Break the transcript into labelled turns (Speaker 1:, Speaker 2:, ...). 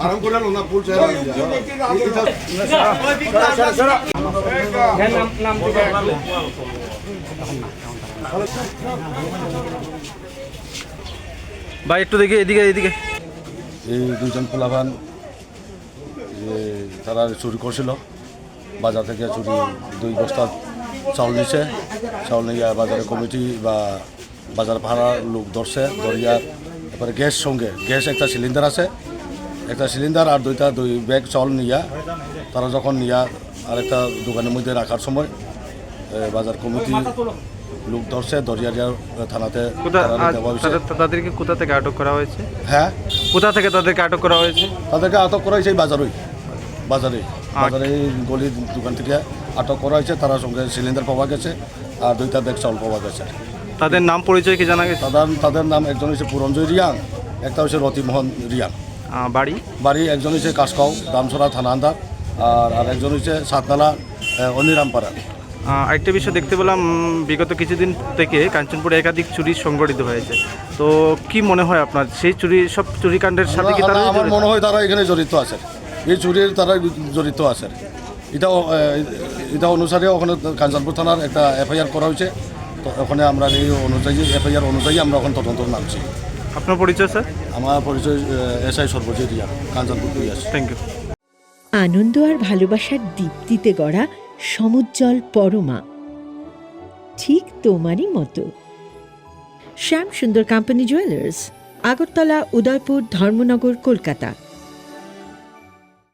Speaker 1: আরাম করে না ফুল চেহারা
Speaker 2: ভাই একটু দেখি এদিকে এদিকে।
Speaker 1: এই দুজন পোলাপান যে তারা চুরি করছিল, বাজার থেকে চুরি 2 বস্তা চাউল নিছে। চাউল নিয়ে বাজারে কমিটি বা বাজার ভাড়ার লোক ধরছে, ধরিয়া তারপরে গ্যাস সঙ্গে গ্যাস একটা সিলিন্ডার আছে, একটা সিলিন্ডার আর 2 ব্যাগ চাউল নিয়া তারা যখন নিয়া আরেকটা দোকানের মধ্যে রাখার সময় বাজার কমিটি লোক ধরছে, ধরিয়া থানাতে দেওয়া হয়েছে।
Speaker 2: তাদেরকে কোথা থেকে আটক করা হয়েছে?
Speaker 1: হ্যাঁ,
Speaker 2: কোথা থেকে তাদেরকে আটক করা হয়েছে?
Speaker 1: তাদেরকে আটক করা হয়েছে বাজারে বাজারে গলির দোকান থেকে আটক করা হয়েছে। তার সঙ্গে সিলিন্ডার পাওয়া গেছে আর 2টা ব্যাগ চাউল পাওয়া গেছে।
Speaker 2: তাদের নাম পরিচয় কি জানা গেছে?
Speaker 1: তাদের নাম একজন হচ্ছে পুরঞ্জয় রিয়াং, একটা হচ্ছে রতিমোহন রিয়াং। বাড়ি একজন হচ্ছে কাশকাও দামছড়া থানা আন্দার, আর একজন হচ্ছে সাতনালা অনিরামপাড়া।
Speaker 2: আরেকটা বিষয় দেখতে পেলাম, বিগত কিছুদিন থেকে কাঞ্চনপুরে একাধিক চুরি সংগঠিত হয়েছে। তো কি মনে হয় আপনার, সেই সব চুরিকাণ্ডের সাথে কি তারা?
Speaker 1: আমার মনে হয় তারা এখানে জড়িত আছে, এই চুরির তারা জড়িত আছে। এটা অনুসারে ওখানে কাঞ্চনপুর থানার একটা এফআইআর করা হয়েছে। তো ওখানে আমরা এই অনুযায়ী এফআইআর অনুযায়ী আমরা ওখানে তদন্ত নামছি।
Speaker 2: আপনার পরিচয় স্যার?
Speaker 1: আমার পরিচয় SI Sarbajit Riya, Kanchanpur police.
Speaker 2: Thank you.
Speaker 3: আনন্দ আর ভালোবাসার দীপ্তিতে গড়া সমুজ্জ্বল পরমা, ঠিক তোমারই মতো। শ্যাম সুন্দর কোম্পানি জুয়েলার্স, আগরতলা, উদয়পুর, ধর্মনগর, কলকাতা।